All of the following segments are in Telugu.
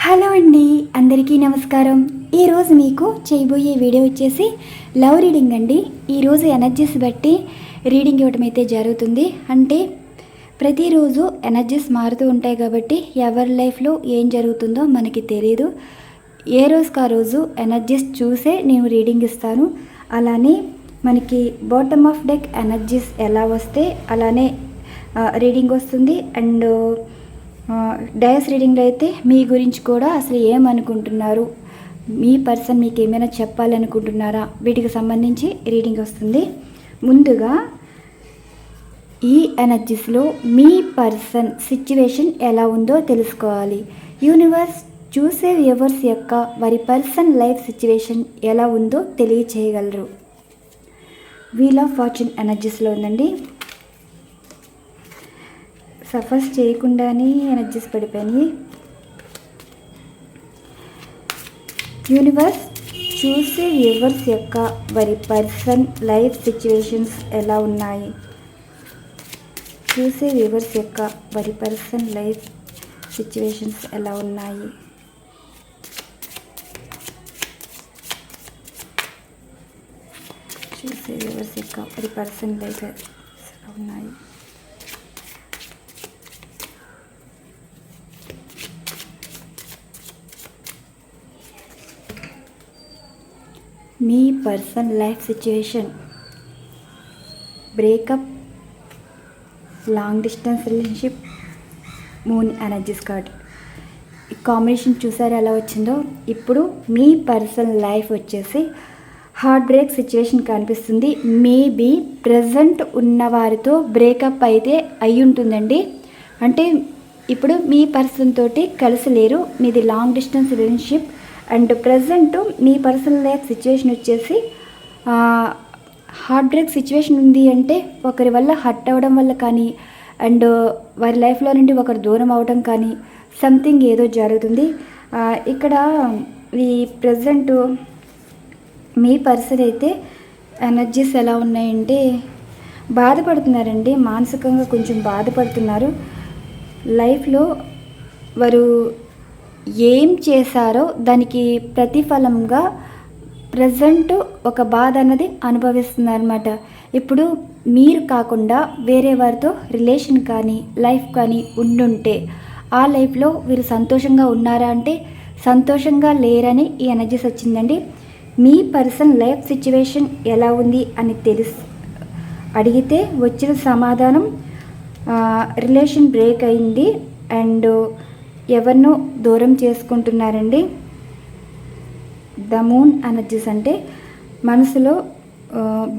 హలో అండి, అందరికీ నమస్కారం. ఈరోజు మీకు చేయబోయే వీడియో వచ్చేసి లవ్ రీడింగ్ అండి. ఈరోజు ఎనర్జీస్ బట్టి రీడింగ్ ఇవ్వడం అయితే జరుగుతుంది. అంటే ప్రతిరోజు ఎనర్జీస్ మారుతూ ఉంటాయి కాబట్టి ఎవరి లైఫ్లో ఏం జరుగుతుందో మనకి తెలియదు. ఏ రోజుకి ఆ రోజు ఎనర్జీస్ చూసే నేను రీడింగ్ ఇస్తాను. అలానే మనకి బాటమ్ ఆఫ్ డెక్ ఎనర్జీస్ ఎలా వస్తే అలానే రీడింగ్ వస్తుంది. అండ్ డయాస్ రీడింగ్లో అయితే మీ గురించి కూడా అసలు ఏమనుకుంటున్నారు, మీ పర్సన్ మీకు ఏమైనా చెప్పాలనుకుంటున్నారా, వీటికి సంబంధించి రీడింగ్ వస్తుంది. ముందుగా ఈ ఎనర్జీస్లో మీ పర్సన్ సిచ్యువేషన్ ఎలా ఉందో తెలుసుకోవాలి. యూనివర్స్ చూసే వ్యూవర్స్ యొక్క వారి పర్సన్ లైఫ్ సిచ్యువేషన్ ఎలా ఉందో తెలియచేయగలరు. వీల్ ఆఫ్ ఫార్చ్యూన్ ఎనర్జీస్లో ఉందండి. సఫర్స్ చేయకుండానే ఎనర్జీస్ పడిపోయినాయి. యూనివర్స్ చూసే వ్యూవర్స్ యొక్క వారి పర్సన్ లైఫ్ సిచ్యువేషన్స్ ఎలా ఉన్నాయి. చూసే వ్యూవర్స్ యొక్క వారి పర్సన్ లైఫ్ సిచ్యువేషన్స్ ఎలా ఉన్నాయి. చూసే వ్యూవర్స్ యొక్క వారి పర్సన్ లైఫ్ ఎలా ఉన్నాయి. మీ person life situation, breakup, long distance relationship, moon energies card. ఈ కాంబినేషన్ చూసారు ఎలా వచ్చిందో. ఇప్పుడు మీ పర్సన్ లైఫ్ వచ్చేసి హార్ట్ బ్రేక్ సిచ్యువేషన్ కనిపిస్తుంది. మేబీ ప్రజెంట్ ఉన్నవారితో బ్రేకప్ అయితే అయి ఉంటుందండి. అంటే ఇప్పుడు మీ పర్సన్ తోటి కలిసి లేరు. మీది long distance relationship. And present me personal life situation వచ్చేసి హార్ట్ బ్రేక్ సిచ్యువేషన్ ఉంది. అంటే ఒకరి వల్ల హర్ట్ అవ్వడం వల్ల కానీ, అండ్ వారి లైఫ్లో నుండి ఒకరు దూరం అవ్వడం కానీ, సంథింగ్ ఏదో జరుగుతుంది. ఇక్కడ ఈ ప్రజెంట్ మీ పర్సన్ అయితే ఎనర్జీస్ ఎలా ఉన్నాయంటే బాధపడుతున్నారండి. మానసికంగా కొంచెం బాధపడుతున్నారు. లైఫ్లో వారు ఏం చేశారో దానికి ప్రతిఫలంగా ప్రజెంట్ ఒక బాధ అన్నది అనుభవిస్తున్నారన్నమాట. ఇప్పుడు మీరు కాకుండా వేరే వారితో రిలేషన్ కానీ లైఫ్ కానీ ఉండుంటే ఆ లైఫ్లో వీరు సంతోషంగా ఉన్నారా అంటే సంతోషంగా లేరని ఈ ఎనర్జీస్ వచ్చిందండి. మీ పర్సన్ లైఫ్ సిచ్యువేషన్ ఎలా ఉంది అని అడిగితే వచ్చిన సమాధానం రిలేషన్ బ్రేక్ అయింది అండ్ ఎవరినో దూరం చేసుకుంటున్నారండి. ద మూన్ ఎనర్జీస్ అంటే మనసులో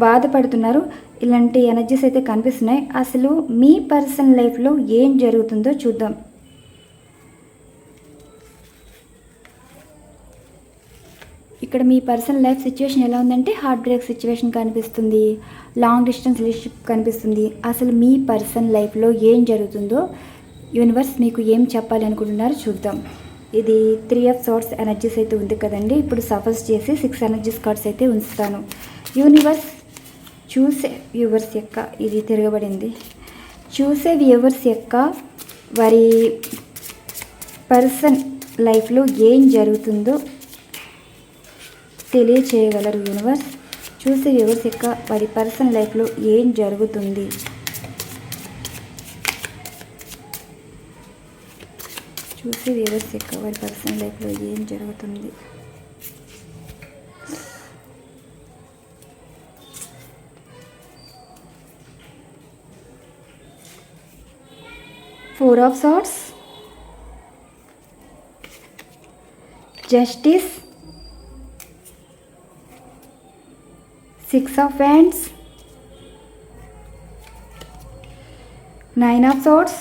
బాధపడుతున్నారు. ఇలాంటి ఎనర్జీస్ అయితే కనిపిస్తున్నాయి. అసలు మీ పర్సన్ లైఫ్లో ఏం జరుగుతుందో చూద్దాం. ఇక్కడ మీ పర్సనల్ లైఫ్ సిచ్యువేషన్ ఎలా ఉందంటే హార్ట్ బ్రేక్ సిచ్యువేషన్ కనిపిస్తుంది, లాంగ్ డిస్టెన్స్ రిలేషన్షిప్ కనిపిస్తుంది. అసలు మీ పర్సన్ లైఫ్లో ఏం జరుగుతుందో యూనివర్స్ మీకు ఏం చెప్పాలి అనుకుంటున్నారో చూద్దాం. ఇది 3 ఆఫ్ సార్ట్స్ ఎనర్జీస్ అయితే ఉంది కదండి. ఇప్పుడు సఫర్స్ చేసి 6 ఎనర్జీస్ కార్డ్స్ అయితే ఉంచుతాను. యూనివర్స్ చూసే వ్యూవర్స్ యొక్క, ఇది తిరగబడింది, చూసే వ్యూవర్స్ యొక్క వారి పర్సన్ లైఫ్లో ఏం జరుగుతుందో తెలియచేయగలరు. యూనివర్స్ చూసే వ్యూవర్స్ యొక్క వారి పర్సన్ లైఫ్లో ఏం జరుగుతుంది. చూసే వ్యూవర్స్ యొక్క వారి పర్సనల్ లైఫ్లో ఏం జరుగుతుంది. Four of swords, justice, 6 of wands, 9 of swords,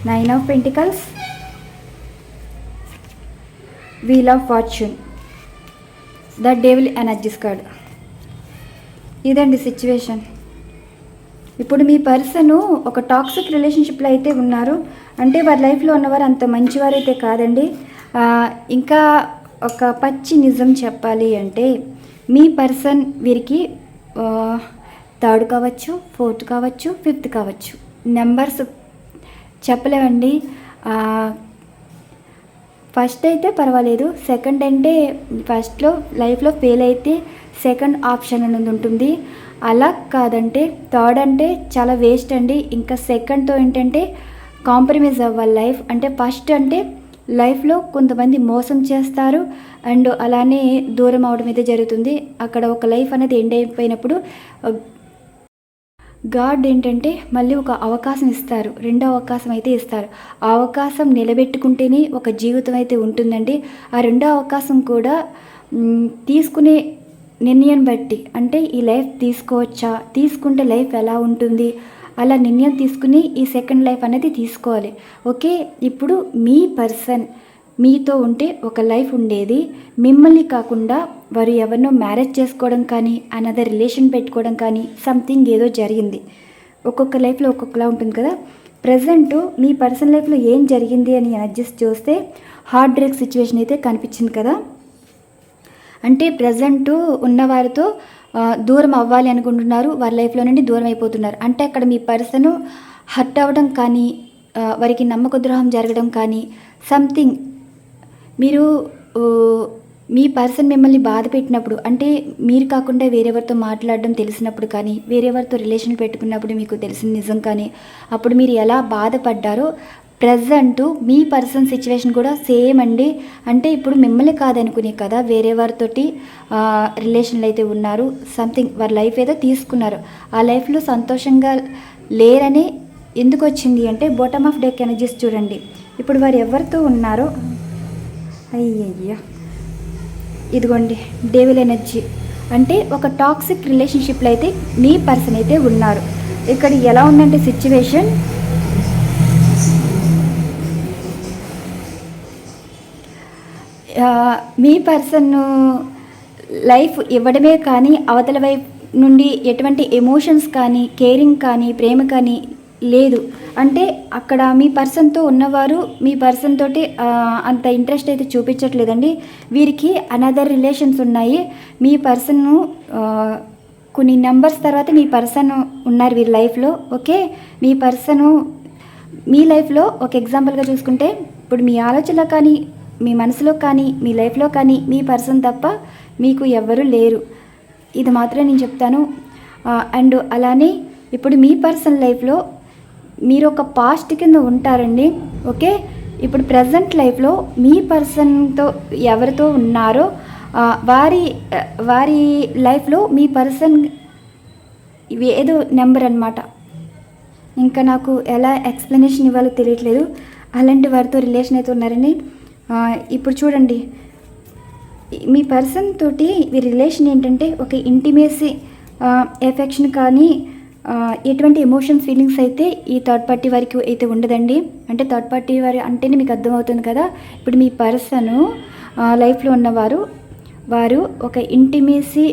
9 of pentacles, wheel of fortune, the devil energies card. ఇదండి సిచ్యువేషన్. ఇప్పుడు మీ పర్సన్ ఒక టాక్సిక్ రిలేషన్షిప్లో అయితే ఉన్నారు. అంటే వారి లైఫ్లో ఉన్నవారు అంత మంచివారు అయితే కాదండి. ఇంకా ఒక పచ్చి నిజం చెప్పాలి అంటే మీ పర్సన్ వీరికి 3rd కావచ్చు, 4th కావచ్చు, 5th కావచ్చు. నెంబర్స్ చెప్పలేమండి. ఫస్ట్ అయితే పర్వాలేదు, సెకండ్ అంటే ఫస్ట్లో లైఫ్లో ఫెయిల్ అయితే సెకండ్ ఆప్షన్ అనేది ఉంటుంది. అలా కాదంటే థర్డ్ అంటే చాలా వేస్ట్ అండి. ఇంకా సెకండ్తో ఏంటంటే కాంప్రమైజ్ అవ్వాలి లైఫ్. అంటే ఫస్ట్ అంటే లైఫ్లో కొంతమంది మోసం చేస్తారు అండ్ అలానే దూరం అవడం అయితే జరుగుతుంది. అక్కడ ఒక లైఫ్ అనేది ఎండ్ అయిపోయినప్పుడు గాడ్ ఏంటంటే మళ్ళీ ఒక అవకాశం ఇస్తారు, రెండో అవకాశం అయితే ఇస్తారు. ఆ అవకాశం నిలబెట్టుకుంటేనే ఒక జీవితం అయితే ఉంటుందండి. ఆ రెండో అవకాశం కూడా తీసుకునే నిర్ణయం బట్టి, అంటే ఈ లైఫ్ తీసుకోవచ్చా, తీసుకుంటే లైఫ్ ఎలా ఉంటుంది, అలా నిర్ణయం తీసుకుని ఈ సెకండ్ లైఫ్ అనేది తీసుకోవాలి. ఓకే, ఇప్పుడు మీ పర్సన్ మీతో ఉంటే ఒక లైఫ్ ఉండేది. మిమ్మల్ని కాకుండా వారు ఎవరినో మ్యారేజ్ చేసుకోవడం కానీ, అనదర్ రిలేషన్ పెట్టుకోవడం కానీ, సంథింగ్ ఏదో జరిగింది. ఒక్కొక్క లైఫ్లో ఒక్కొక్కలా ఉంటుంది కదా. ప్రజెంట్ మీ పర్సన్ లైఫ్లో ఏం జరిగింది అని అడ్జస్ట్ చేస్తే హార్ట్ బ్రేక్ సిచ్యువేషన్ అయితే కనిపించింది కదా. అంటే ప్రజెంట్ ఉన్నవారితో దూరం అవ్వాలి అనుకుంటున్నారు, వారి లైఫ్లో నుండి దూరం అయిపోతున్నారు. అంటే అక్కడ మీ పర్సన్ హర్ట్ అవ్వడం కానీ, వారికి నమ్మక ద్రోహం జరగడం కానీ, సంథింగ్ మీరు మీ పర్సన్ మిమ్మల్ని బాధ పెట్టినప్పుడు, అంటే మీరు కాకుండా వేరేవరితో మాట్లాడడం తెలిసినప్పుడు కానీ, వేరేవరితో రిలేషన్ పెట్టుకున్నప్పుడు మీకు తెలిసిన నిజం కానీ, అప్పుడు మీరు ఎలా బాధపడ్డారో ప్రజెంట్ మీ పర్సన్ సిచ్యువేషన్ కూడా సేమ్ అండి. అంటే ఇప్పుడు మిమ్మల్ని కాదనుకునే కదా వేరే వారితోటి రిలేషన్లు అయితే ఉన్నారు, సంథింగ్ వారి లైఫ్ ఏదో తీసుకున్నారు. ఆ లైఫ్లో సంతోషంగా లేరని ఎందుకు వచ్చింది అంటే బాటమ్ ఆఫ్ డెక్ ఎనర్జీస్ చూడండి. ఇప్పుడు వారు ఎవరితో ఉన్నారో, అయ్యయ్యా ఇదిగోండి డెవిల్ ఎనర్జీ. అంటే ఒక టాక్సిక్ రిలేషన్షిప్లో అయితే మీ పర్సన్ అయితే ఉన్నారు. ఇక్కడ ఎలా ఉందంటే సిచ్యువేషన్, మీ పర్సన్ లైఫ్ ఇవ్వడమే కానీ అవతల వైపు నుండి ఎటువంటి ఎమోషన్స్ కానీ, కేరింగ్ కానీ, ప్రేమ కానీ లేదు. అంటే అక్కడ మీ పర్సన్తో ఉన్నవారు మీ పర్సన్ తోటి అంత ఇంట్రెస్ట్ అయితే చూపించట్లేదండి. వీరికి అనదర్ రిలేషన్స్ ఉన్నాయి. మీ పర్సన్ కొన్ని నెంబర్స్ తర్వాత మీ పర్సన్ ఉన్నారు వీరి లైఫ్లో. ఓకే, మీ పర్సను మీ లైఫ్లో ఒక ఎగ్జాంపుల్గా చూసుకుంటే, ఇప్పుడు మీ ఆలోచనలో కానీ, మీ మనసులో కానీ, మీ లైఫ్లో కానీ మీ పర్సన్ తప్ప మీకు ఎవ్వరూ లేరు. ఇది మాత్రమే నేను చెప్తాను. అండ్ అలానే ఇప్పుడు మీ పర్సన్ లైఫ్లో మీరు ఒక పాస్ట్ కింద ఉంటారండి. ఓకే, ఇప్పుడు ప్రజెంట్ లైఫ్లో మీ పర్సన్తో ఎవరితో ఉన్నారో వారి లైఫ్లో మీ పర్సన్ ఏదో నెంబర్ అనమాట. ఇంకా నాకు ఎలా ఎక్స్ప్లెనేషన్ ఇవ్వాలో తెలియట్లేదు. అలాంటి వారితో రిలేషన్ అయితే ఉన్నారండి. ఇప్పుడు చూడండి, మీ పర్సన్ తోటి మీ రిలేషన్ ఏంటంటే ఒక ఇంటిమేసీ, ఎఫెక్షన్ కానీ ఎటువంటి ఎమోషన్స్, ఫీలింగ్స్ అయితే ఈ థర్డ్ పార్టీ వారికి అయితే ఉండదండి. అంటే థర్డ్ పార్టీ వారి అంటేనే మీకు అర్థమవుతుంది కదా. ఇప్పుడు మీ పర్సన్ లైఫ్లో ఉన్నవారు ఒక ఇంటిమేసీ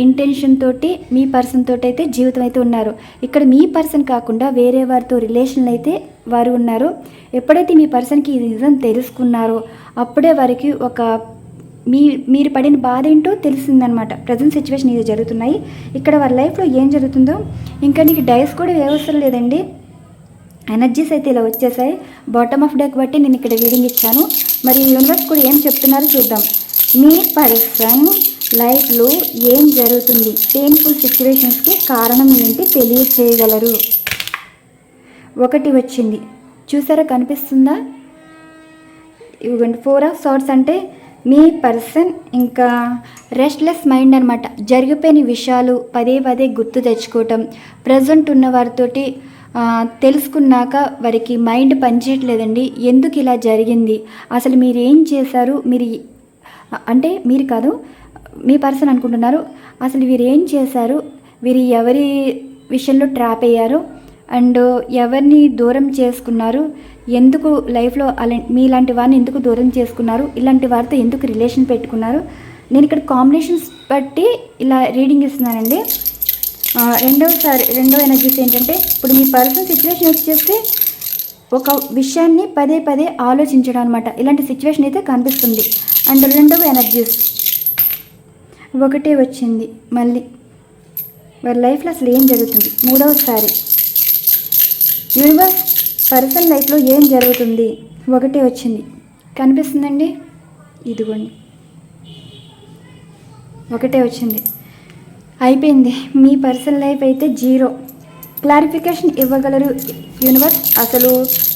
ఇంటెన్షన్ తోటి మీ పర్సన్ తోటి అయితే జీవితం అయితే ఉన్నారు. ఇక్కడ మీ పర్సన్ కాకుండా వేరే వారితో రిలేషన్లు అయితే వారు ఉన్నారు. ఎప్పుడైతే మీ పర్సన్కి ఈ నిజం తెలుసుకున్నారో అప్పుడే వారికి ఒక మీరు పడిన బాధ ఏంటో తెలిసిందనమాట. ప్రజెంట్ సిచ్యువేషన్ ఇది జరుగుతున్నాయి. ఇక్కడ వారి లైఫ్లో ఏం జరుగుతుందో ఇంకా నీకు డైస్ కూడా అవసరం లేదండి. ఎనర్జీస్ అయితే ఇలా వచ్చేసాయి. బాటమ్ ఆఫ్ డెక్ బట్టి నేను ఇక్కడ రీడింగ్ ఇచ్చాను. మరి యూనివర్స్ కూడా ఏం చెప్తున్నారో చూద్దాం. మీ పర్సన్ లైఫ్లో ఏం జరుగుతుంది, పెయిన్ఫుల్ సిచ్యువేషన్స్కి కారణం ఏంటి తెలియచేయగలరు. ఒకటి వచ్చింది చూసారా, కనిపిస్తుందా? ఇవ్వండి 4 ఆఫ్ సార్ట్స్. అంటే మీ పర్సన్ ఇంకా రెస్ట్లెస్ మైండ్ అనమాట. జరిగిపోయిన విషయాలు పదే పదే గుర్తు తెచ్చుకోవటం, ప్రజెంట్ ఉన్న వారితోటి తెలుసుకున్నాక వారికి మైండ్ పనిచేయట్లేదండి. ఎందుకు ఇలా జరిగింది, అసలు మీరు ఏం చేశారు, అంటే మీరు కాదు మీ పర్సన్ అనుకుంటున్నారు. అసలు వీరు ఏం చేశారు, వీరు ఎవరి విషయంలో ట్రాప్ అయ్యారు, అండ్ ఎవరిని దూరం చేసుకున్నారు, ఎందుకు లైఫ్లో మీలాంటి వారిని ఎందుకు దూరం చేసుకున్నారు, ఇలాంటి వారితో ఎందుకు రిలేషన్ పెట్టుకున్నారు. నేను ఇక్కడ కాంబినేషన్స్ బట్టి ఇలా రీడింగ్ ఇస్తున్నానండి. రెండవ ఎనర్జీస్ ఏంటంటే, ఇప్పుడు మీ పర్సనల్ సిచ్యువేషన్ వచ్చేసి ఒక విషయాన్ని పదే పదే ఆలోచించడం అనమాట. ఇలాంటి సిచ్యువేషన్ అయితే కనిపిస్తుంది. అండ్ రెండవ ఎనర్జీస్ ఒకటే వచ్చింది. మళ్ళీ వారి లైఫ్లో అసలు ఏం జరుగుతుంది. మూడవసారి యూనివర్స్ పర్సన్ లైఫ్లో ఏం జరుగుతుంది? ఒకటే వచ్చింది, కనిపిస్తుందండి, ఇదిగోండి ఒకటే వచ్చింది. అయిపోయింది. మీ పర్సనల్ లైఫ్ అయితే 0. క్లారిఫికేషన్ ఇవ్వగలరు యూనివర్స్. అసలు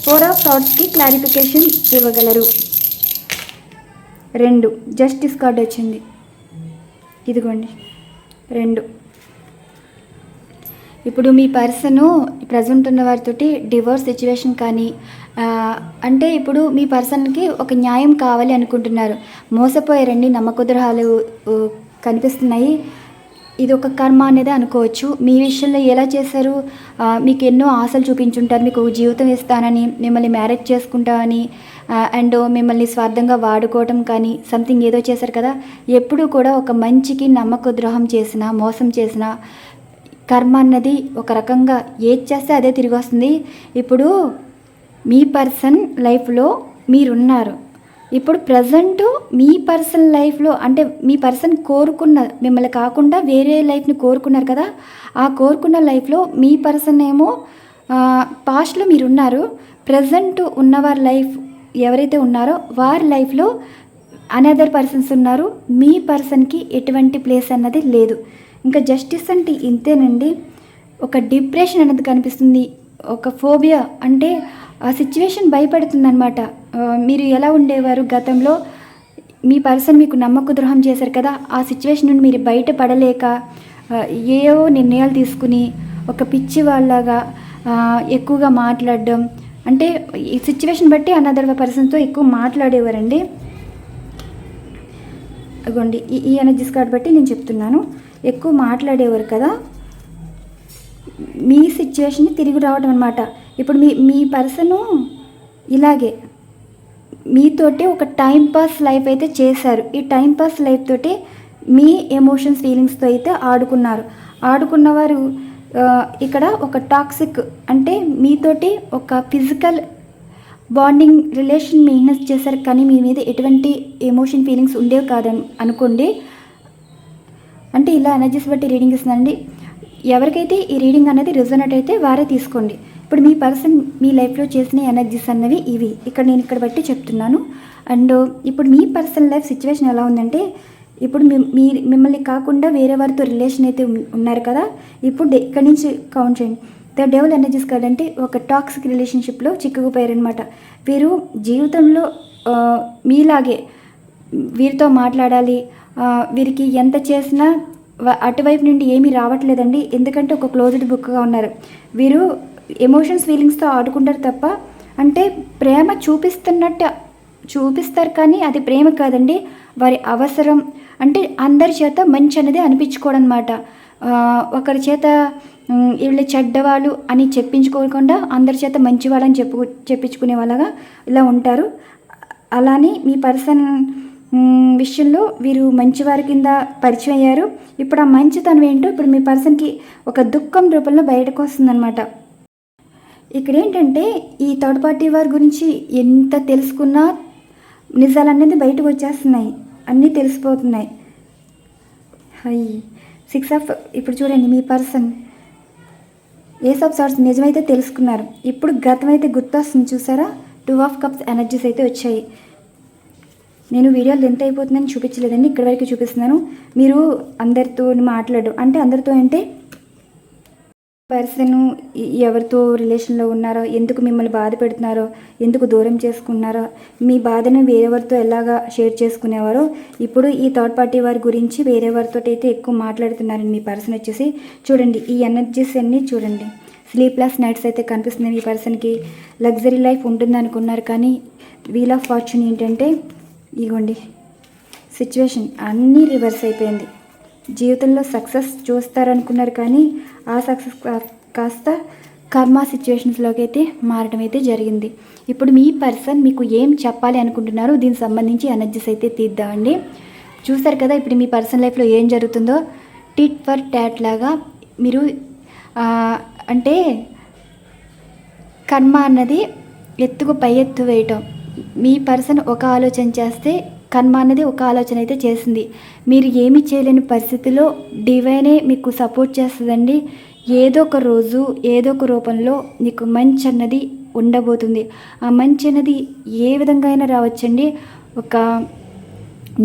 4 ఆఫ్ థాట్స్కి క్లారిఫికేషన్ ఇవ్వగలరు. 2 జస్టిస్ కార్డ్ వచ్చింది, ఇదిగోండి 2. ఇప్పుడు మీ పర్సను ప్రజెంట్ ఉన్న వారితోటి డివోర్స్ సిచ్యువేషన్ కానీ అంటే ఇప్పుడు మీ పర్సన్కి ఒక న్యాయం కావాలి అనుకుంటున్నారు. మోసపోయారండి, నమ్మకుద్రహాలు కనిపిస్తున్నాయి. ఇది ఒక కర్మ అనేది అనుకోవచ్చు. మీ విషయంలో ఎలా చేశారు? మీకు ఎన్నో ఆశలు చూపించుంటారు, మీకు జీవితం ఇస్తానని, మిమ్మల్ని మ్యారేజ్ చేసుకుంటామని, అండ్ మిమ్మల్ని స్వార్థంగా వాడుకోవటం కానీ సంథింగ్ ఏదో చేశారు కదా. ఎప్పుడు కూడా ఒక మంచికి నమ్మకద్రోహం చేసినా, మోసం చేసినా కర్మ అన్నది ఒక రకంగా ఏది చేస్తే అదే తిరిగి వస్తుంది. ఇప్పుడు మీ పర్సన్ లైఫ్లో మీరున్నారు. ఇప్పుడు ప్రజెంటు మీ పర్సన్ లైఫ్లో అంటే మీ పర్సన్ కోరుకున్న మిమ్మల్ని కాకుండా వేరే లైఫ్ని కోరుకున్నారు కదా. ఆ కోరుకున్న లైఫ్లో మీ పర్సన్ ఏమో పాస్ట్లో మీరున్నారు. ప్రజెంట్ ఉన్నవారి లైఫ్ ఎవరైతే ఉన్నారో వారి లైఫ్లో అనదర్ పర్సన్స్ ఉన్నారు. మీ పర్సన్కి ఎటువంటి ప్లేస్ అన్నది లేదు. ఇంకా జస్టిస్ అంటే ఇంతేనండి. ఒక డిప్రెషన్ అనేది కనిపిస్తుంది, ఒక ఫోబియా అంటే ఆ సిచ్యువేషన్ భయపడుతుంది అనమాట. మీరు ఎలా ఉండేవారు గతంలో, మీ పర్సన్ మీకు నమ్మక ద్రోహం చేశారు కదా, ఆ సిచ్యువేషన్ నుండి మీరు బయటపడలేక ఏవో నిర్ణయాలు తీసుకుని ఒక పిచ్చి వాళ్ళలాగా ఎక్కువగా మాట్లాడడం, అంటే ఈ సిచ్యువేషన్ బట్టి అనదర్ పర్సన్తో ఎక్కువ మాట్లాడేవారండి. అగోండి ఈ ఎనర్జీస్ కార్డ్ బట్టి నేను చెప్తున్నాను, ఎక్కువ మాట్లాడేవారు కదా. మీ సిచ్యువేషన్ని తిరిగి రావడం అనమాట. ఇప్పుడు మీ పర్సను ఇలాగే మీతోటి ఒక టైంపాస్ లైఫ్ అయితే చేశారు. ఈ టైంపాస్ లైఫ్ తోటి మీ ఎమోషన్స్ ఫీలింగ్స్తో అయితే ఆడుకున్నవారు ఇక్కడ ఒక టాక్సిక్ అంటే మీతోటి ఒక ఫిజికల్ బాండింగ్ రిలేషన్ మెయింటెనెన్స్ చేశారు, కానీ మీ మీద ఎటువంటి ఎమోషన్ ఫీలింగ్స్ ఉండేవి కాదని అనుకోండి. అంటే ఇలా ఎనర్జీస్ బట్టి రీడింగ్ ఇస్తుందండి. ఎవరికైతే ఈ రీడింగ్ అనేది రిజోనేట్ అయితే వారే తీసుకోండి. ఇప్పుడు మీ పర్సన్ మీ లైఫ్లో చేసిన ఎనర్జీస్ అన్నవి ఇవి నేను ఇక్కడ బట్టి చెప్తున్నాను. అండ్ ఇప్పుడు మీ పర్సనల్ లైఫ్ సిచ్యువేషన్ ఎలా ఉందంటే, ఇప్పుడు మిమ్మల్ని కాకుండా వేరే వారితో రిలేషన్ అయితే ఉన్నారు కదా. ఇప్పుడు ఇక్కడి నుంచి కౌంట్ చేయండి. ద డెవల్ ఎనర్జీస్ కార్డ్ అంటే ఒక టాక్సిక్ రిలేషన్షిప్లో చిక్కుకుపోయారనమాట. వీరు జీవితంలో మీలాగే వీరితో మాట్లాడాలి, వీరికి ఎంత చేసినా అటువైపు నుండి ఏమీ రావట్లేదండి. ఎందుకంటే ఒక క్లోజ్డ్ బుక్గా ఉన్నారు. వీరు ఎమోషన్స్ ఫీలింగ్స్తో ఆడుకుంటారు తప్ప, అంటే ప్రేమ చూపిస్తారు కానీ అది ప్రేమ కాదండి, వారి అవసరం. అంటే అందరి చేత మంచి అనేది అనిపించుకోవడం అనమాట. ఒకరి చేత వీళ్ళు చెడ్డవాళ్ళు అని చెప్పించుకోకుండా అందరి చేత మంచివాళ్ళని చెప్పించుకునే వాళ్ళగా ఇలా ఉంటారు. అలానే మీ పర్సన్ విషయంలో వీరు మంచివారి కింద పరిచయం అయ్యారు. ఇప్పుడు ఆ మంచితనం ఏంటో ఇప్పుడు మీ పర్సన్కి ఒక దుఃఖం రూపంలో బయటకు వస్తుందన్నమాట. ఇక్కడ ఏంటంటే ఈ థర్డ్ పార్టీ వారి గురించి ఎంత తెలుసుకున్నా నిజాలనేది బయటకు వచ్చేస్తున్నాయి, అన్నీ తెలిసిపోతున్నాయి. 6 ఆఫ్ ఇప్పుడు చూడండి మీ పర్సన్ ఏస్ ఆఫ్ సార్ట్స్ నిజమైతే తెలుసుకున్నారు. ఇప్పుడు గతం అయితే గుర్తొస్తుంది చూసారా. 2 ఆఫ్ కప్స్ ఎనర్జీస్ అయితే వచ్చాయి. నేను వీడియోలు ఎంత అయిపోతుందని చూపించలేదండి, ఇక్కడ వరకు చూపిస్తున్నాను. మీరు అందరితో మాట్లాడడం అంటే అందరితో అంటే పర్సన్ ఎవరితో రిలేషన్లో ఉన్నారో, ఎందుకు మిమ్మల్ని బాధ పెడుతున్నారో, ఎందుకు దూరం చేసుకున్నారో, మీ బాధను వేరేవారితో ఎలాగా షేర్ చేసుకునేవారో ఇప్పుడు ఈ థర్డ్ పార్టీ వారి గురించి వేరేవారితో అయితే ఎక్కువ మాట్లాడుతున్నారండి. మీ పర్సన్ వచ్చేసి చూడండి ఈ ఎనర్జీస్ అన్నీ చూడండి. స్లీప్లెస్ నైట్స్ అయితే కనిపిస్తున్నాయి. మీ పర్సన్కి లగ్జరీ లైఫ్ ఉంటుంది అనుకున్నారు, కానీ వీల్ ఆఫ్ ఫార్చ్యూన్ ఏంటంటే ఇగోండి సిచ్యువేషన్ అన్నీ రివర్స్ అయిపోయింది. జీవితంలో సక్సెస్ చూస్తారనుకున్నారు, కానీ ఆ సక్సెస్ కాస్త కర్మ సిచ్యువేషన్స్లోకి అయితే మారడం అయితే జరిగింది. ఇప్పుడు మీ పర్సన్ మీకు ఏం చెప్పాలి అనుకుంటున్నారో దీనికి సంబంధించి ఎనర్జీస్ అయితే తీద్దామండి. చూస్తారు కదా ఇప్పుడు మీ పర్సన్ లైఫ్లో ఏం జరుగుతుందో. టిట్ ఫర్ టాట్ లాగా మీరు అంటే కర్మ అన్నది ఎత్తుకు పై ఎత్తు వేయటం. మీ పర్సన్ ఒక ఆలోచన చేస్తే కర్మ అనేది ఒక ఆలోచన అయితే చేసింది. మీరు ఏమి చేయలేని పరిస్థితిలో డివైనే మీకు సపోర్ట్ చేస్తుందండి. ఏదో ఒక రోజు ఏదో ఒక రూపంలో నీకు మంచి అన్నది ఉండబోతుంది. ఆ మంచి అన్నది ఏ విధంగా అయినా రావచ్చండి. ఒక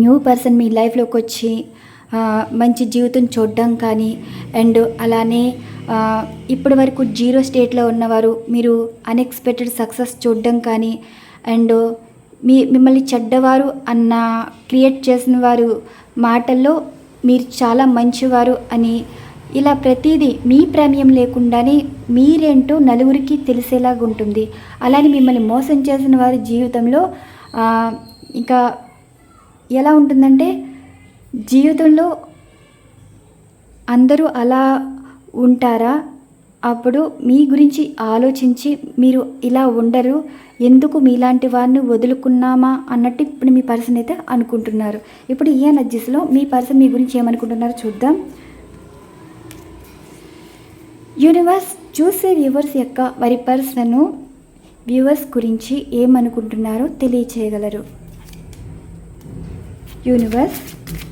న్యూ పర్సన్ మీ లైఫ్లోకి వచ్చి మంచి జీవితం చూడడం కానీ, అండ్ అలానే ఇప్పటి వరకు జీరో స్టేట్లో ఉన్నవారు మీరు అన్ఎక్స్పెక్టెడ్ సక్సెస్ చూడడం కానీ, అండ్ మిమ్మల్ని చెడ్డవారు అన్న క్రియేట్ చేసిన వారు మాటల్లో మీరు చాలా మంచివారు అని, ఇలా ప్రతిదీ మీ ప్రమేయం లేకుండానే మీరేంటో నలుగురికి తెలిసేలాగా ఉంటుంది. అలానే మిమ్మల్ని మోసం చేసిన వారి జీవితంలో ఇంకా ఎలా ఉంటుందంటే, జీవితంలో అందరూ అలా ఉంటారా? అప్పుడు మీ గురించి ఆలోచించి మీరు ఇలా ఉండరు, ఎందుకు మీలాంటి వారిని వదులుకున్నామా అన్నట్టు ఇప్పుడు మీ పర్సన్ అయితే అనుకుంటున్నారు. ఇప్పుడు ఈ ఎనర్జీస్లో మీ పర్సన్ మీ గురించి ఏమనుకుంటున్నారో చూద్దాం. యూనివర్స్ చూసే వ్యూవర్స్ యొక్క వారి పర్సన్ వ్యూవర్స్ గురించి ఏమనుకుంటున్నారో తెలియచేయగలరు. యూనివర్స్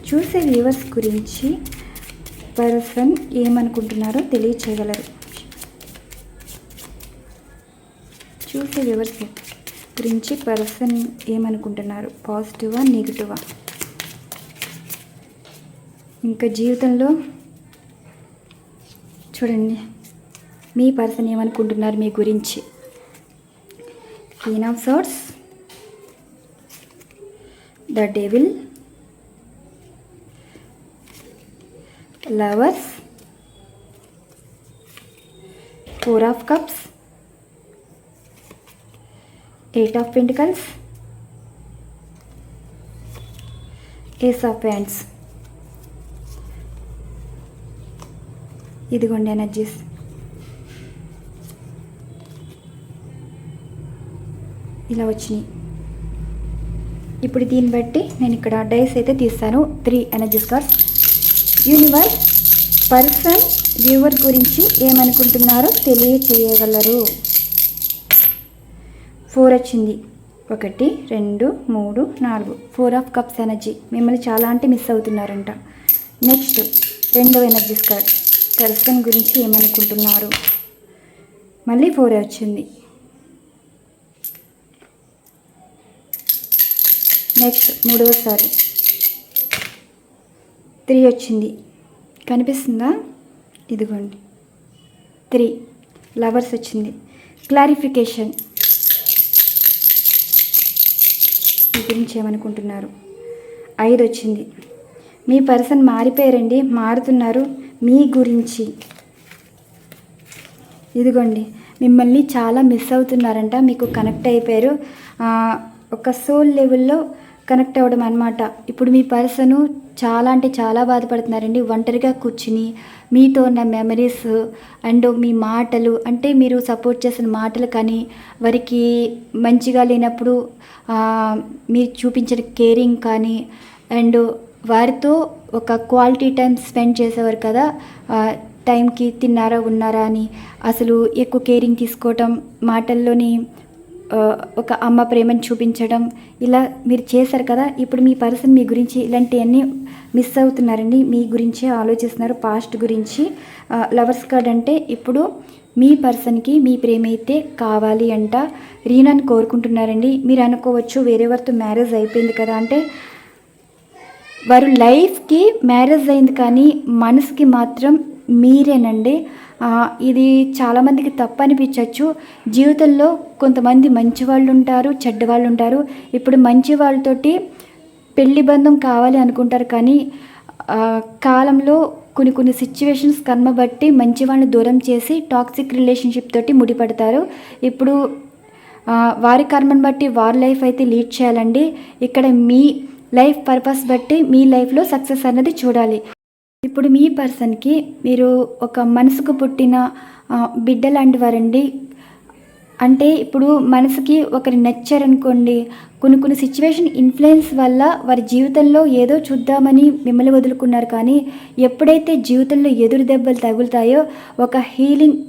చూసే వ్యూవర్స్ గురించి పర్సన్ ఏమనుకుంటున్నారో తెలియచేయగలరు. చూసే వ్యూవర్స్ గురించి పర్సన్ ఏమనుకుంటున్నారు, పాజిటివా నెగిటివా? ఇంకా జీవితంలో చూడండి మీ పర్సన్ ఏమనుకుంటున్నారు మీ గురించి. Queen of swords, the devil, lovers, four of cups, eight of pentacles, ace of wands. ఇదిగోండి ఎనర్జీస్. ఇలా వచ్చినాయి. ఇప్పుడు దీన్ని బట్టి నేను ఇక్కడ డైస్ అయితే తీస్తాను. 3 energies cards. Universe person viewer గురించి ఏమనుకుంటున్నారో తెలియచేయగలరు. 4 వచ్చింది. 1 2 3 4 4 ఆఫ్ కప్స్ ఎనర్జీ. మిమ్మల్ని చాలా అంటే మిస్ అవుతున్నారంట. నెక్స్ట్ 2వ ఎనర్జీస్ కార్డ్. పర్సన్ గురించి ఏమనుకుంటున్నారు. మళ్ళీ 4 వచ్చింది. నెక్స్ట్ 3వసారి 3 వచ్చింది. కనిపిస్తుందా? ఇదిగోండి 3. లవర్స్ వచ్చింది. క్లారిఫికేషన్. మీ గురించి ఏమనుకుంటున్నారు. 5 వచ్చింది. మీ పర్సన్ మారిపోయారండి, మారుతున్నారు మీ గురించి. ఇదిగోండి మిమ్మల్ని చాలా మిస్ అవుతున్నారంట, మీకు కనెక్ట్ అయిపోయారు. ఒక సోల్ లెవెల్లో కనెక్ట్ అవ్వడం అనమాట. ఇప్పుడు మీ పర్సను చాలా అంటే చాలా బాధపడుతున్నారండి. ఒంటరిగా కూర్చుని మీతో ఉన్న మెమరీస్ అండ్ మీ మాటలు, అంటే మీరు సపోర్ట్ చేసిన మాటలు కానీ, వారికి మంచిగా లేనప్పుడు మీరు చూపించిన కేరింగ్ కానీ, అండ్ వారితో ఒక క్వాలిటీ టైం స్పెండ్ చేసేవారు కదా, టైంకి తిన్నారా ఉన్నారా అని, అసలు ఎక్కువ కేరింగ్ తీసుకోవటం, మాటల్లోని ఒక అమ్మ ప్రేమను చూపించడం, ఇలా మీరు చేశారు కదా. ఇప్పుడు మీ పర్సన్ మీ గురించి ఇలాంటివన్నీ మిస్ అవుతున్నారండి, మీ గురించే ఆలోచిస్తున్నారు, పాస్ట్ గురించి. లవర్స్ కార్డ్ అంటే ఇప్పుడు మీ పర్సన్కి మీ ప్రేమ అయితే కావాలి అంట, రీనాని కోరుకుంటున్నారండి. మీరు అనుకోవచ్చు వేరేవారితో మ్యారేజ్ అయిపోయింది కదా అంటే, వారు లైఫ్కి మ్యారేజ్ అయింది కానీ మనసుకి మాత్రం మీరేనండి. ఇది చాలామందికి తప్పు అనిపించవచ్చు. జీవితంలో కొంతమంది మంచి వాళ్ళు ఉంటారు, చెడ్డ వాళ్ళు ఉంటారు. ఇప్పుడు మంచి వాళ్ళతోటి పెళ్లి బంధం కావాలి అనుకుంటారు కానీ కాలంలో కొన్ని సిచ్యువేషన్స్ కర్మ బట్టి మంచి వాళ్ళని దూరం చేసి టాక్సిక్ రిలేషన్షిప్ తోటి ముడిపడతారు. ఇప్పుడు వారి కర్మను బట్టి వారి లైఫ్ అయితే లీడ్ చేయాలండి. ఇక్కడ మీ లైఫ్ పర్పస్ బట్టి మీ లైఫ్లో సక్సెస్ అన్నది చూడాలి. ఇప్పుడు మీ పర్సన్కి మీరు ఒక మనసుకు పుట్టిన బిడ్డ లాంటి వారండి. అంటే ఇప్పుడు మనసుకి ఒకరి నచ్చారనుకోండి, కొన్ని సిచ్యువేషన్ ఇన్ఫ్లుయెన్స్ వల్ల వారి జీవితంలో ఏదో చూద్దామని మిమ్మల్ని వదులుకున్నారు కానీ ఎప్పుడైతే జీవితంలో ఎదురు దెబ్బలు తగులుతాయో ఒక హీలింగ్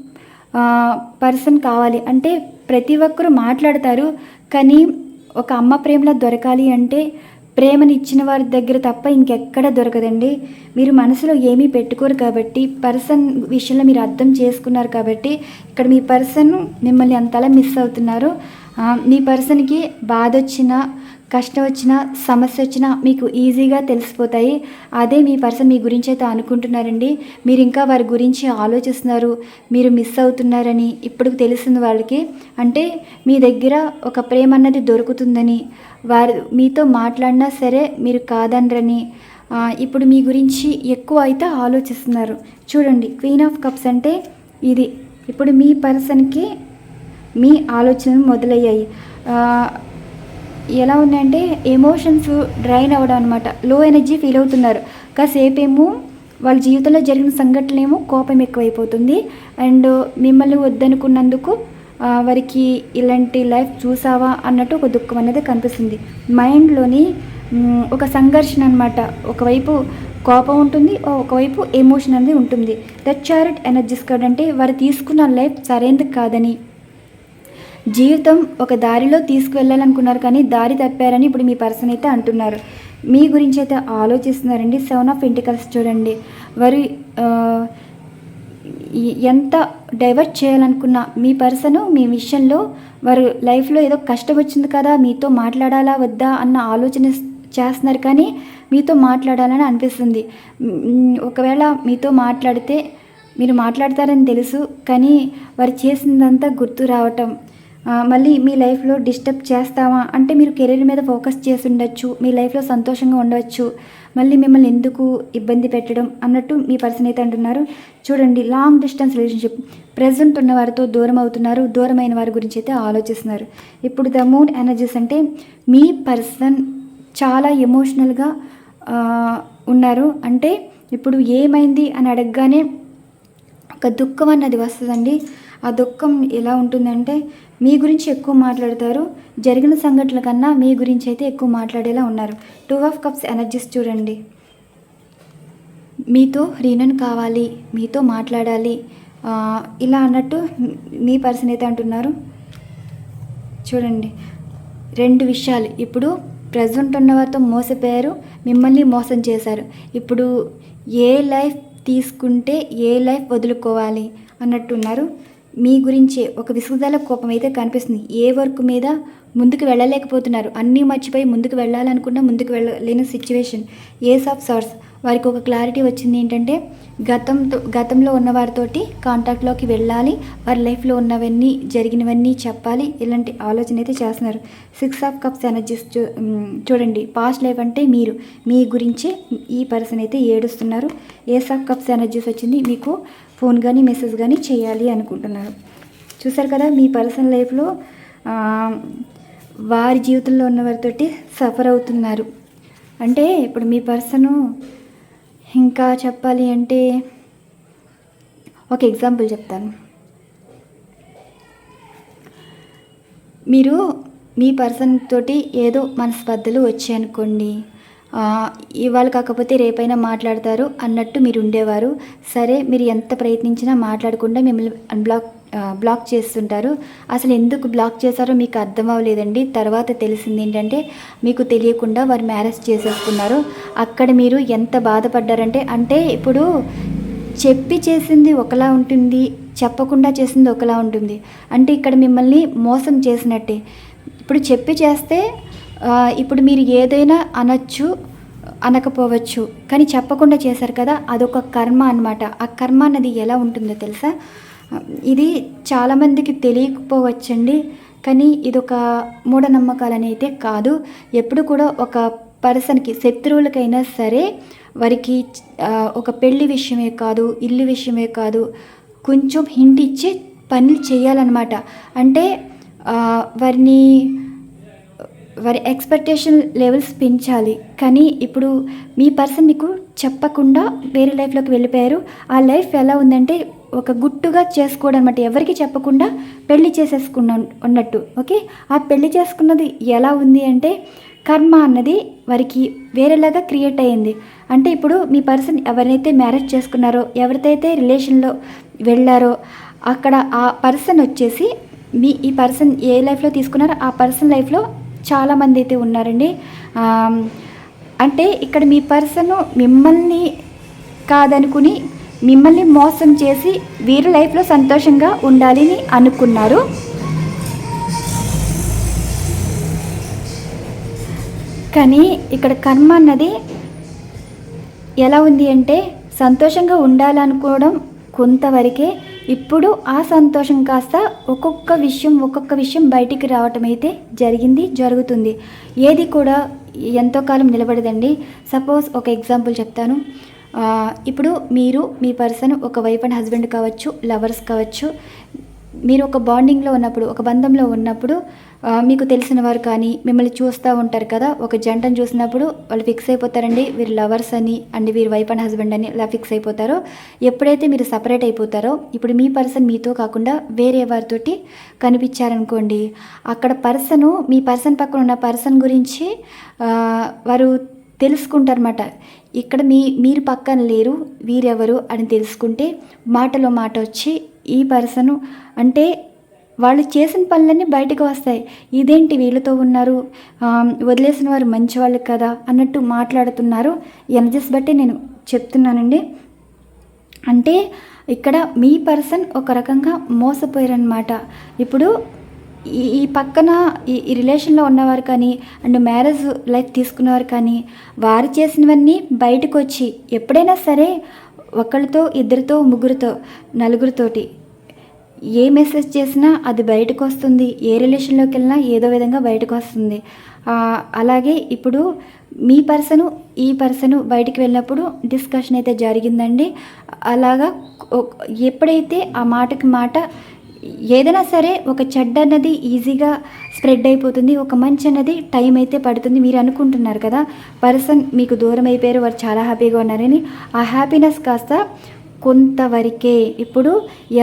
పర్సన్ కావాలి. అంటే ప్రతి ఒక్కరూ మాట్లాడతారు కానీ ఒక అమ్మ ప్రేమలో దొరకాలి అంటే ప్రేమని ఇచ్చిన వారి దగ్గర తప్ప ఇంకెక్కడ దొరకదండి. మీరు మనసులో ఏమీ పెట్టుకోరు కాబట్టి, పర్సన్ విషయంలో మీరు అర్థం చేసుకున్నారు కాబట్టి ఇక్కడ మీ పర్సన్ మిమ్మల్ని అంతలా మిస్ అవుతున్నారు. మీ పర్సన్కి బాధ వచ్చినా, కష్టం వచ్చినా, సమస్య వచ్చినా మీకు ఈజీగా తెలిసిపోతాయి. అదే మీ పర్సన్ మీ గురించి అయితే అనుకుంటున్నారండి. మీరు ఇంకా వారి గురించి ఆలోచిస్తున్నారు, మీరు మిస్ అవుతున్నారని ఇప్పుడు తెలిసింది వాళ్ళకి. అంటే మీ దగ్గర ఒక ప్రేమ అన్నది దొరుకుతుందని, వారు మీతో మాట్లాడినా సరే మీరు కాదనరని ఇప్పుడు మీ గురించి ఎక్కువ అయితే ఆలోచిస్తున్నారు. చూడండి, క్వీన్ ఆఫ్ కప్స్ అంటే ఇది. ఇప్పుడు మీ పర్సన్కి మీ ఆలోచనలు మొదలయ్యాయి. ఎలా ఉన్నాయంటే ఎమోషన్స్ డ్రైన్ అవ్వడం అనమాట. లో ఎనర్జీ ఫీల్ అవుతున్నారు. కాసేపేమో వాళ్ళ జీవితంలో జరిగిన సంఘటనలేమో కోపం ఎక్కువైపోతుంది. అండ్ మిమ్మల్ని వద్దనుకున్నందుకు వారికి ఇలాంటి లైఫ్ చూసావా అన్నట్టు ఒక దుఃఖం అనేది కనిపిస్తుంది. మైండ్లోని ఒక సంఘర్షణ అనమాట. ఒకవైపు కోపం ఉంటుంది, ఒకవైపు ఎమోషన్ అనేది ఉంటుంది. ద చారిట్ ఎనర్జీస్ కార్డ్ అంటే వారు తీసుకున్న లైఫ్ సరైనది కాదని, జీవితం ఒక దారిలో తీసుకువెళ్ళాలనుకున్నారు కానీ దారి తప్పారని ఇప్పుడు మీ పర్సన్ అయితే అంటున్నారు. మీ గురించి అయితే ఆలోచిస్తున్నారండి. 7 ఆఫ్ పెంటికల్స్ చూడండి. వారు ఎంత డైవర్ట్ చేయాలనుకున్న మీ పర్సన్ మీ విషయంలో వారు లైఫ్లో ఏదో కష్టం వచ్చింది కదా, మీతో మాట్లాడాలా వద్దా అన్న ఆలోచన చేస్తున్నారు. కానీ మీతో మాట్లాడాలని అనిపిస్తుంది. ఒకవేళ మీతో మాట్లాడితే మీరు మాట్లాడతారని తెలుసు, కానీ వారు చేసిందంతా గుర్తు రావటం, మళ్ళీ మీ లైఫ్లో డిస్టర్బ్ చేస్తావా అంటే మీరు కెరీర్ మీద ఫోకస్ చేసి ఉండొచ్చు, మీ లైఫ్లో సంతోషంగా ఉండవచ్చు, మళ్ళీ మిమ్మల్ని ఎందుకు ఇబ్బంది పెట్టడం అన్నట్టు మీ పర్సన్ అయితే అంటున్నారు. చూడండి, లాంగ్ డిస్టెన్స్ రిలేషన్షిప్, ప్రజెంట్ ఉన్న వారితో దూరం అవుతున్నారు, దూరమైన వారి గురించి అయితే ఆలోచిస్తున్నారు. ఇప్పుడు ద మూన్ ఎనర్జీస్ అంటే మీ పర్సన్ చాలా ఎమోషనల్గా ఉన్నారు. అంటే ఇప్పుడు ఏమైంది అని అడగగానే ఒక దుఃఖం అన్నది వస్తుందండి. ఆ దుఃఖం ఎలా ఉంటుందంటే మీ గురించి ఎక్కువ మాట్లాడతారు, జరిగిన సంఘటనల కన్నా మీ గురించి అయితే ఎక్కువ మాట్లాడేలా ఉన్నారు. 2 ఆఫ్ కప్స్ ఎనర్జీస్ చూడండి. మీతో రీయూనియన్ కావాలి, మీతో మాట్లాడాలి ఇలా అన్నట్టు మీ పర్సన్ అయితే అంటున్నారు. చూడండి, 2 విషయాలు. ఇప్పుడు ప్రజెంట్ ఉన్న వారితో మోసపోయారు, మిమ్మల్ని మోసం చేశారు. ఇప్పుడు ఏ లైఫ్ తీసుకుంటే ఏ లైఫ్ వదులుకోవాలి అన్నట్టున్నారు. మీ గురించి ఒక విసుగుదల కోపం అయితే కనిపిస్తుంది. ఏ వర్క్ మీద ముందుకు వెళ్ళలేకపోతున్నారు, అన్నీ మర్చిపోయి ముందుకు వెళ్ళాలనుకున్నా ముందుకు వెళ్ళలేని సిచ్యువేషన్. ఏస్ ఆఫ్ సార్ట్స్, వారికి ఒక క్లారిటీ వచ్చింది ఏంటంటే గతంలో ఉన్న వారితోటి కాంటాక్ట్లోకి వెళ్ళాలి, వారి లైఫ్లో ఉన్నవన్నీ జరిగినవన్నీ చెప్పాలి, ఇలాంటి ఆలోచన అయితే చేస్తున్నారు. 6 ఆఫ్ కప్స్ ఎనర్జీస్ చూడండి. పాస్ట్ లైఫ్ అంటే మీరు, మీ గురించి ఈ పర్సన్ అయితే ఏడుస్తున్నారు. ఏస్ ఆఫ్ కప్స్ ఎనర్జీస్ వచ్చింది. మీకు ఫోన్ కానీ మెసేజ్ కానీ చేయాలి అనుకుంటున్నారు. చూసారు కదా, మీ పర్సనల్ లైఫ్లో వారి జీవితంలో ఉన్న వారితోటి సఫర్ అవుతున్నారు. అంటే ఇప్పుడు మీ పర్సను ఇంకా చెప్పాలి అంటే ఒక ఎగ్జాంపుల్ చెప్తాను. మీరు మీ పర్సన్ తోటి ఏదో మనస్పర్ధలు వచ్చాయనుకోండి, ఇవాళ కాకపోతే రేపైనా మాట్లాడతారు అన్నట్టు మీరు ఉండేవారు. సరే, మీరు ఎంత ప్రయత్నించినా మాట్లాడకుండా మిమ్మల్ని బ్లాక్ చేస్తుంటారు. అసలు ఎందుకు బ్లాక్ చేశారో మీకు అర్థం అవ్వలేదండి. తర్వాత తెలిసింది ఏంటంటే మీకు తెలియకుండా వారు మ్యారేజ్ చేసేసుకున్నారు. అక్కడ మీరు ఎంత బాధపడ్డారంటే, అంటే ఇప్పుడు చెప్పి చేసింది ఒకలా ఉంటుంది, చెప్పకుండా చేసింది ఒకలా ఉంటుంది. అంటే ఇక్కడ మిమ్మల్ని మోసం చేసినట్టే. ఇప్పుడు చెప్పి చేస్తే ఇప్పుడు మీరు ఏదైనా అనొచ్చు, అనకపోవచ్చు, కానీ చెప్పకుండా చేశారు కదా, అదొక కర్మ అనమాట. ఆ కర్మ అన్నది ఎలా ఉంటుందో తెలుసా? ఇది చాలామందికి తెలియకపోవచ్చండి, కానీ ఇదొక మూఢనమ్మకాలని అయితే కాదు. ఎప్పుడు కూడా ఒక పర్సన్కి, శత్రువులకైనా సరే, వారికి ఒక పెళ్లి విషయమే కాదు, ఇల్లు విషయమే కాదు, కొంచెం హింట్ ఇచ్చి పనులు చేయాలన్నమాట. అంటే వారి ఎక్స్పెక్టేషన్ లెవెల్స్ పెంచాలి. కానీ ఇప్పుడు మీ పర్సన్ మీకు చెప్పకుండా వేరే లైఫ్లోకి వెళ్ళిపోయారు. ఆ లైఫ్ ఎలా ఉందంటే ఒక గుట్టుగా చేసుకోవడం అనమాట. ఎవరికి చెప్పకుండా పెళ్లి చేసేసుకున్న ఉన్నట్టు. ఓకే, ఆ పెళ్లి చేసుకున్నది ఎలా ఉంది అంటే కర్మ అన్నది వారికి వేరేలాగా క్రియేట్ అయ్యింది. అంటే ఇప్పుడు మీ పర్సన్ ఎవరినైతే మ్యారేజ్ చేసుకున్నారో, ఎవరితో రిలేషన్లో వెళ్ళారో, అక్కడ ఆ పర్సన్ వచ్చేసి ఈ పర్సన్ ఏ లైఫ్లో తీసుకున్నారో ఆ పర్సన్ లైఫ్లో చాలామంది అయితే ఉన్నారండి. అంటే ఇక్కడ మీ పర్సన్ మిమ్మల్ని కాదనుకుని మిమ్మల్ని మోసం చేసి వీరి లైఫ్లో సంతోషంగా ఉండాలని అనుకున్నారు. కానీ ఇక్కడ కర్మ అన్నది ఎలా ఉంది అంటే సంతోషంగా ఉండాలనుకోవడం కొంతవరకే. ఇప్పుడు ఆ సంతోషం కాస్త ఒక్కొక్క విషయం బయటికి రావటం అయితే జరుగుతుంది. ఏది కూడా ఎంతో కాలం నిలబడదండి. సపోజ్ ఒక ఎగ్జాంపుల్ చెప్తాను. ఇప్పుడు మీరు మీ పర్సన్ ఒక వైఫ్ అండ్ హస్బెండ్ కావచ్చు, లవర్స్ కావచ్చు. మీరు ఒక బాండింగ్లో ఉన్నప్పుడు, ఒక బంధంలో ఉన్నప్పుడు మీకు తెలిసిన వారు కానీ మిమ్మల్ని చూస్తూ ఉంటారు కదా. ఒక జంటను చూసినప్పుడు వాళ్ళు ఫిక్స్ అయిపోతారండి, వీరు లవర్స్ అని అండ్ వీరు వైఫ్ అండ్ హస్బెండ్ అని ఇలా ఫిక్స్ అయిపోతారో. ఎప్పుడైతే మీరు సపరేట్ అయిపోతారో, ఇప్పుడు మీ పర్సన్ మీతో కాకుండా వేరే వారితోటి కనిపించారనుకోండి, అక్కడ మీ పర్సన్ పక్కన ఉన్న పర్సన్ గురించి వారు తెలుసుకుంటారన్నమాట. ఇక్కడ మీరు పక్కన లేరు, వీరెవరు అని తెలుసుకుంటే మాటలో మాట వచ్చి ఈ పర్సను అంటే వాళ్ళు చేసిన పనులన్నీ బయటకు వస్తాయి. ఇదేంటి వీళ్ళతో ఉన్నారు, వదిలేసిన వారు మంచి వాళ్ళు కదా అన్నట్టు మాట్లాడుతున్నారు. ఎనర్జీస్ బట్టి నేను చెప్తున్నానండి. అంటే ఇక్కడ మీ పర్సన్ ఒక రకంగా మోసపోయారనమాట. ఇప్పుడు ఈ పక్కన ఈ రిలేషన్లో ఉన్నవారు కానీ అండ్ మ్యారేజ్ లైఫ్ తీసుకున్నవారు కానీ వారు చేసినవన్నీ బయటకు వచ్చి ఎప్పుడైనా సరే ఒకరితో, ఇద్దరితో, ముగ్గురితో, నలుగురితోటి ఏ మెసేజ్ చేసినా అది బయటకు వస్తుంది. ఏ రిలేషన్లోకి వెళ్ళినా ఏదో విధంగా బయటకు వస్తుంది. అలాగే ఇప్పుడు మీ ఈ పర్సను బయటికి వెళ్ళినప్పుడు డిస్కషన్ అయితే జరిగిందండి. అలాగా ఎప్పుడైతే ఆ మాటకి మాట ఏదైనా సరే ఒక చెడ్డ అన్నది ఈజీగా స్ప్రెడ్ అయిపోతుంది, ఒక మంచి అన్నది టైం అయితే పడుతుంది. మీరు అనుకుంటున్నారు కదా పర్సన్ మీకు దూరం అయిపోయారు, వారు చాలా హ్యాపీగా ఉన్నారని. ఆ హ్యాపీనెస్ కాస్త కొంతవరకే. ఇప్పుడు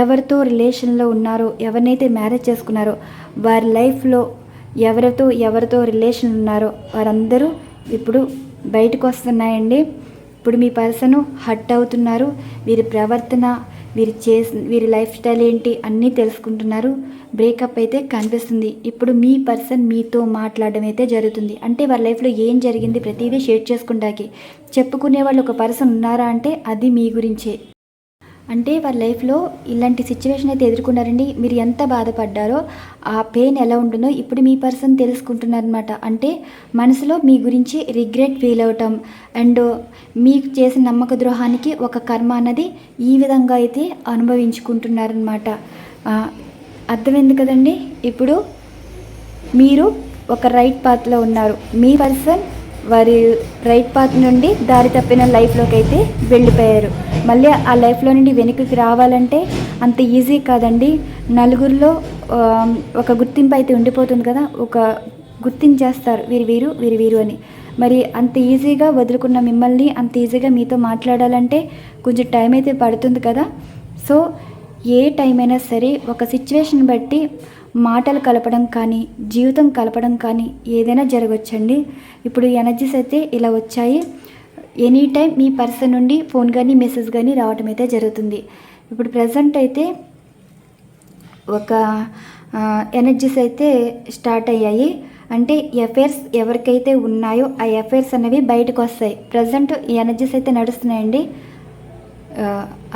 ఎవరితో రిలేషన్లో ఉన్నారో, ఎవరినైతే మ్యారేజ్ చేసుకున్నారో, వారి లైఫ్లో ఎవరితో రిలేషన్ ఉన్నారో వారందరూ ఇప్పుడు బయటకు వస్తున్నాయండి. ఇప్పుడు మీ పర్సన్ హర్ట్ అవుతున్నారు. వీరి ప్రవర్తన, వీరి లైఫ్ స్టైల్ ఏంటి అన్నీ తెలుసుకుంటున్నారు. బ్రేకప్ అయితే కనిపిస్తుంది. ఇప్పుడు మీ పర్సన్ మీతో మాట్లాడడం అయితే జరుగుతుంది. అంటే వారి లైఫ్లో ఏం జరిగింది ప్రతిదీ షేర్ చేసుకుంటాకి చెప్పుకునే వాళ్ళు ఒక పర్సన్ ఉన్నారా అంటే అది మీ గురించే. అంటే వారి లైఫ్లో ఇలాంటి సిచ్యువేషన్ అయితే ఎదుర్కొన్నారండి. మీరు ఎంత బాధపడ్డారో, ఆ పెయిన్ ఎలా ఉంటుందో ఇప్పుడు మీ పర్సన్ తెలుసుకుంటున్నారనమాట. అంటే మనసులో మీ గురించి రిగ్రెట్ ఫీల్ అవటం అండ్ మీకు చేసిన నమ్మక ద్రోహానికి ఒక కర్మ అన్నది ఈ విధంగా అయితే అనుభవించుకుంటున్నారనమాట. అర్థమైంది కదండి. ఇప్పుడు మీరు ఒక రైట్ పాత్లో ఉన్నారు. మీ పర్సన్ వారి రైట్ పాత్ నుండి దారి తప్పిన లైఫ్లోకి అయితే వెళ్ళిపోయారు. మళ్ళీ ఆ లైఫ్లో నుండి వెనుకకి రావాలంటే అంత ఈజీ కాదండి. నలుగురిలో ఒక గుర్తింపు అయితే ఉండిపోతుంది కదా, ఒక గుర్తించేస్తారు వీరు వీరు అని. మరి అంత ఈజీగా వదులుకున్న మిమ్మల్ని అంత ఈజీగా మీతో మాట్లాడాలంటే కొంచెం టైం అయితే పడుతుంది కదా. సో ఏ టైం అయినా సరే ఒక సిచ్యువేషన్ బట్టి మాటలు కలపడం కానీ, జీవితం కలపడం కానీ ఏదైనా జరగవచ్చండి. ఇప్పుడు ఎనర్జీస్ అయితే ఇలా వచ్చాయి. ఎనీ టైం మీ పర్సన్ నుండి ఫోన్ కానీ మెసేజ్ కానీ రావటం అయితే జరుగుతుంది. ఇప్పుడు ప్రజెంట్ అయితే ఒక ఎనర్జీస్ అయితే స్టార్ట్ అయ్యాయి. అంటే ఎఫైర్స్ ఎవరికైతే ఉన్నాయో ఆ ఎఫైర్స్ అనేవి బయటకు వస్తాయి. ప్రజెంట్ ఈ ఎనర్జీస్ అయితే నడుస్తున్నాయండి.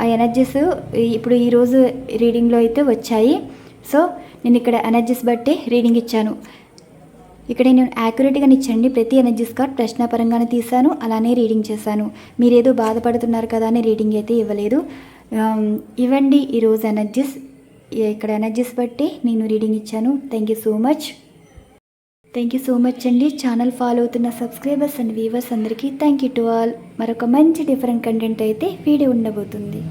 ఆ ఎనర్జీస్ ఇప్పుడు ఈరోజు రీడింగ్లో అయితే వచ్చాయి. సో నేను ఇక్కడ ఎనర్జీస్ బట్టి రీడింగ్ ఇచ్చాను. ఇక్కడ నేను యాక్యురేట్గా ఇచ్చండి. ప్రతి ఎనర్జీస్ కార్డ్ ప్రశ్నాపరంగానే తీశాను, అలానే రీడింగ్ చేశాను. మీరేదో బాధపడుతున్నారు కదా అని రీడింగ్ అయితే ఇవ్వలేదు. ఇవ్వండి ఈరోజు ఎనర్జీస్. ఇక్కడ ఎనర్జీస్ బట్టి నేను రీడింగ్ ఇచ్చాను. థ్యాంక్ యూ సో మచ్ అండి. ఛానల్ ఫాలో అవుతున్న సబ్స్క్రైబర్స్ అండ్ వ్యూవర్స్ అందరికీ థ్యాంక్ యూ టు ఆల్. మరొక మంచి డిఫరెంట్ కంటెంట్ అయితే వీడియో ఉండబోతుంది.